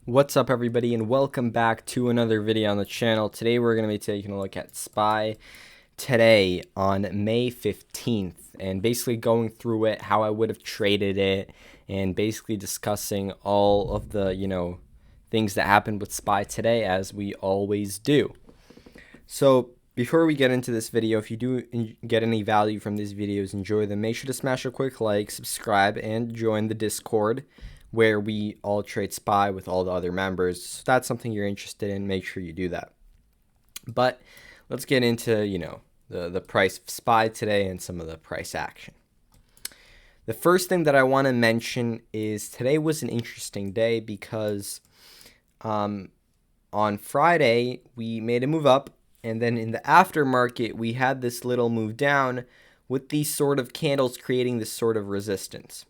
What's up, everybody, and welcome back to another video on the channel. Today we're going to be taking a look at SPY today on May 15th and basically going through it, how I would have traded it, and basically discussing all of the, things that happened with SPY today, as we always do. So before we get into this video, if you do get any value from these videos, enjoy them, make sure to smash a quick like, subscribe, and join the Discord, where we all trade SPY with all the other members. If that's something you're interested in, make sure you do that. But let's get into, the price of SPY today and some of the price action. The first thing that I want to mention is today was an interesting day because on Friday we made a move up, and then in the aftermarket we had this little move down with these sort of candles creating this sort of resistance.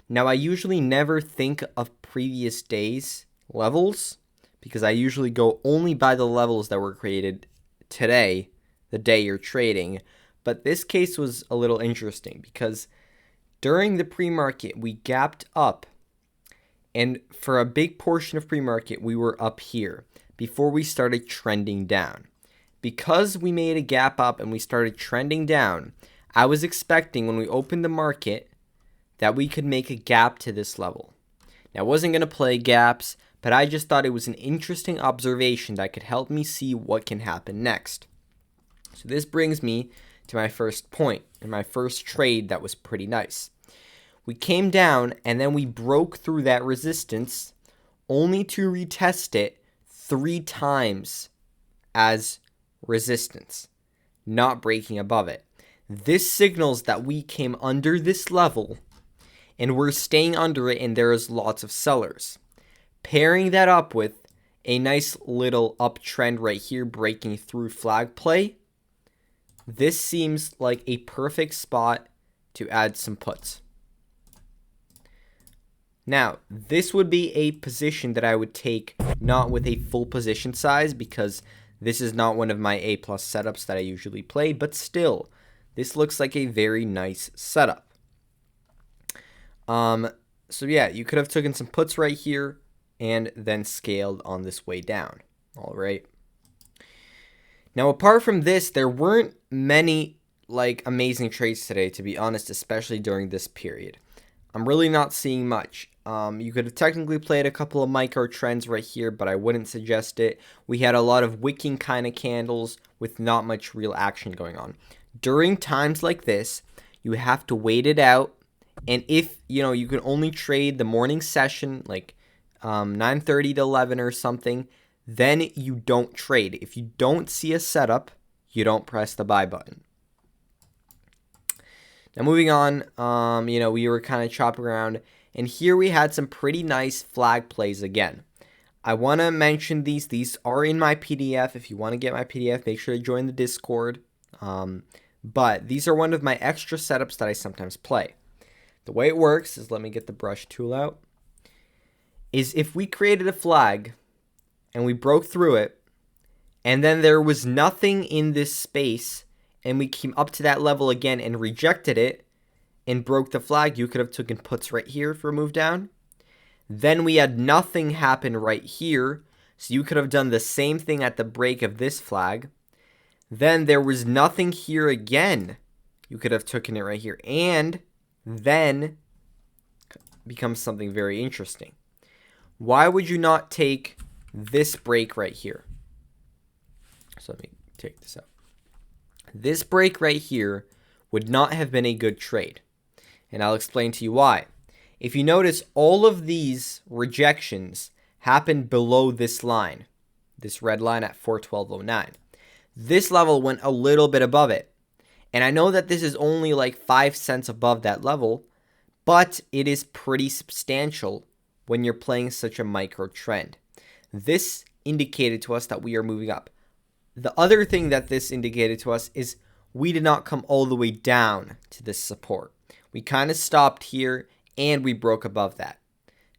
Now, I usually never think of previous days' levels because I usually go only by the levels that were created today, the day you're trading. But this case was a little interesting because during the pre-market, we gapped up. And for a big portion of pre-market, we were up here before we started trending down. Because we made a gap up and we started trending down, I was expecting when we opened the market that we could make a gap to this level. Now, I wasn't going to play gaps, but I just thought it was an interesting observation that could help me see what can happen next. So this brings me to my first point and my first trade that was pretty nice. We came down and then we broke through that resistance only to retest it 3 times as resistance, not breaking above it. This signals that we came under this level and we're staying under it, and there is lots of sellers. Pairing that up with a nice little uptrend right here breaking through flag play, this seems like a perfect spot to add some puts. Now, this would be a position that I would take not with a full position size because this is not one of my A+ setups that I usually play, but still, this looks like a very nice setup. So yeah, you could have taken some puts right here and then scaled on this way down. All right. Now, apart from this, there weren't many amazing trades today, to be honest, especially during this period. I'm really not seeing much. You could have technically played a couple of micro trends right here, but I wouldn't suggest it. We had a lot of wicking kind of candles with not much real action going on. During times like this, you have to wait it out. And if, you can only trade the morning session, like 9:30 to 11 or something, then you don't trade. If you don't see a setup, you don't press the buy button. Now, moving on, we were kind of chopping around, and here we had some pretty nice flag plays again. I want to mention these. These are in my PDF. If you want to get my PDF, make sure to join the Discord. But these are one of my extra setups that I sometimes play. The way it works is, let me get the brush tool out, is if we created a flag and we broke through it and then there was nothing in this space and we came up to that level again and rejected it and broke the flag, you could have taken puts right here for a move down. Then we had nothing happen right here, so you could have done the same thing at the break of this flag. Then there was nothing here again. You could have taken it right here, and then becomes something very interesting. Why would you not take this break right here? So let me take this out. This break right here would not have been a good trade, and I'll explain to you why. If you notice, all of these rejections happened below this line, this red line at 412.09. This level went a little bit above it. And I know that this is only like 5 cents above that level, but it is pretty substantial when you're playing such a micro trend. This indicated to us that we are moving up. The other thing that this indicated to us is we did not come all the way down to this support. We kind of stopped here and we broke above that.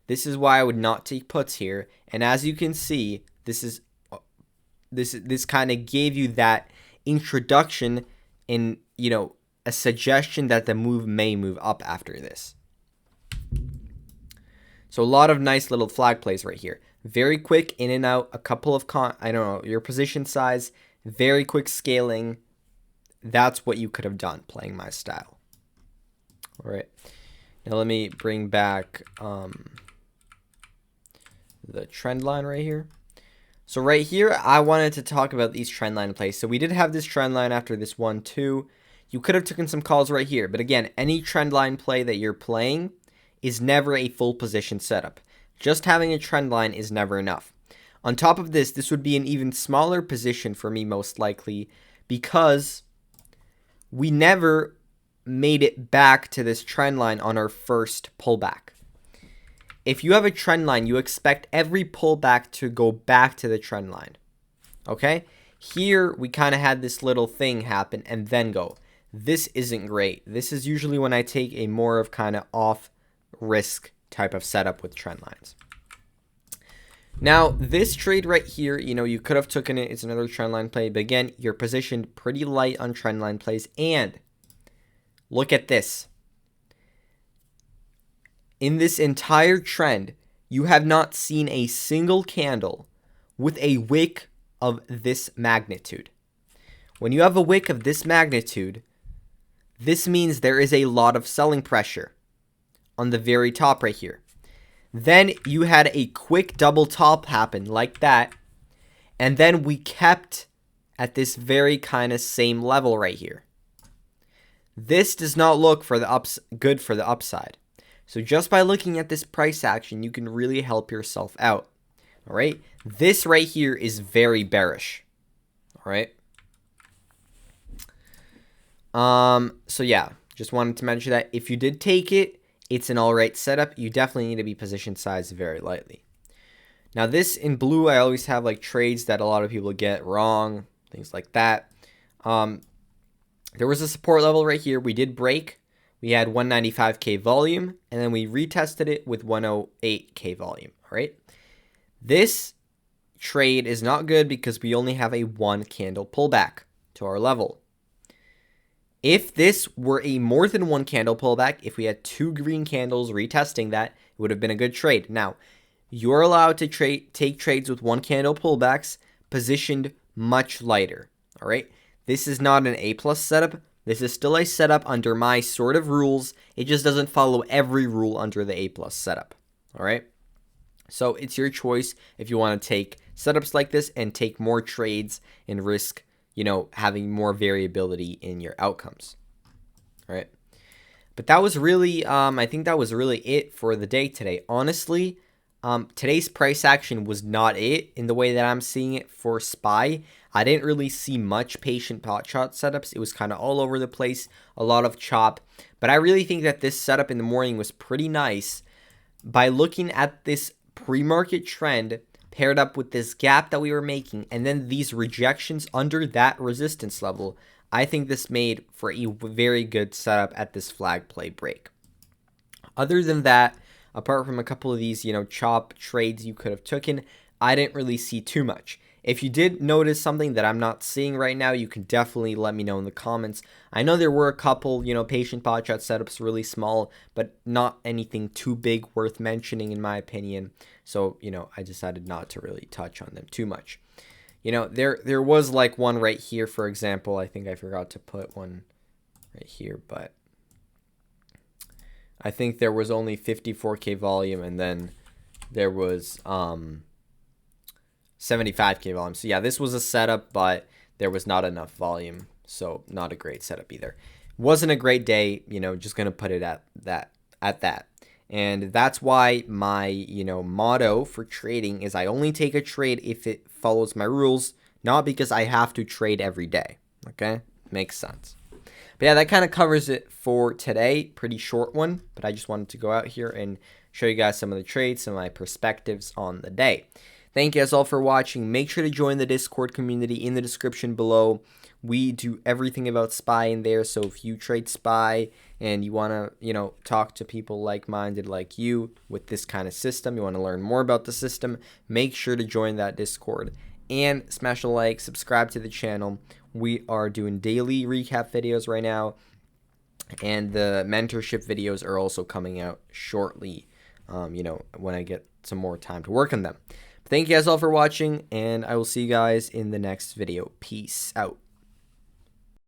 This is why I would not take puts here. And as you can see, this kind of gave you that introduction in, a suggestion that the move may move up after this. So a lot of nice little flag plays right here. Very quick in and out, a couple of, I don't know, your position size, very quick scaling. That's what you could have done playing my style. All right. Now let me bring back the trend line right here. So right here, I wanted to talk about these trend line plays. So we did have this trend line after this 1-2. You could have taken some calls right here. But again, any trend line play that you're playing is never a full position setup. Just having a trend line is never enough. On top of this, this would be an even smaller position for me most likely because we never made it back to this trend line on our first pullback. If you have a trend line, you expect every pullback to go back to the trend line. Okay? Here, we kind of had this little thing happen and then go. This isn't great. This is usually when I take a more of kind of off risk type of setup with trend lines. Now, this trade right here, you could have taken it. It's another trend line play. But again, you're positioned pretty light on trend line plays. And look at this. In this entire trend, you have not seen a single candle with a wick of this magnitude. When you have a wick of this magnitude, this means there is a lot of selling pressure on the very top right here. Then you had a quick double top happen like that. And then we kept at this very kind of same level right here. This does not look for the good for the upside. So just by looking at this price action, you can really help yourself out. All right. This right here is very bearish. All right. So yeah, just wanted to mention that if you did take it, it's an all right setup. You definitely need to be position sized very lightly. Now this in blue, I always have like trades that a lot of people get wrong, things like that. There was a support level right here. We did break. We had 195K volume, and then we retested it with 108K volume. All right. This trade is not good because we only have a 1 candle pullback to our level. If this were a more than 1 candle pullback, if we had 2 green candles retesting that, it would have been a good trade. Now, you're allowed to take trades with 1 candle pullbacks positioned much lighter. All right. This is not an A+ setup. This is still a setup under my sort of rules. It just doesn't follow every rule under the A+ setup. All right. So it's your choice if you want to take setups like this and take more trades and risk, having more variability in your outcomes. All right. But that was really, I think that was really it for the day today. Honestly, today's price action was not it in the way that I'm seeing it for SPY. I didn't really see much patient pot shot setups. It was kind of all over the place, a lot of chop. But I really think that this setup in the morning was pretty nice. By looking at this pre-market trend paired up with this gap that we were making and then these rejections under that resistance level, I think this made for a very good setup at this flag play break. Other than that, apart from a couple of these, chop trades you could have taken, I didn't really see too much. If you did notice something that I'm not seeing right now, you can definitely let me know in the comments. I know there were a couple, patient pot shot setups really small, but not anything too big worth mentioning in my opinion. So, I decided not to really touch on them too much. There was like one right here, for example. I think I forgot to put one right here, but I think there was only 54K volume and then there was 75K volume. So yeah, this was a setup, but there was not enough volume. So not a great setup either. Wasn't a great day, just going to put it at that. And that's why my, motto for trading is I only take a trade if it follows my rules, not because I have to trade every day. Okay? Makes sense. But yeah, that kind of covers it for today. Pretty short one, but I just wanted to go out here and show you guys some of the trades, some of my perspectives on the day. Thank you guys all for watching. Make sure to join the Discord community in the description below. We do everything about SPY in there. So if you trade SPY and you want to, talk to people like-minded like you with this kind of system, you want to learn more about the system, make sure to join that Discord. And smash a like, subscribe to the channel. We are doing daily recap videos right now. And the mentorship videos are also coming out shortly. you know, when I get some more time to work on them. Thank you guys all for watching, and I will see you guys in the next video. Peace out.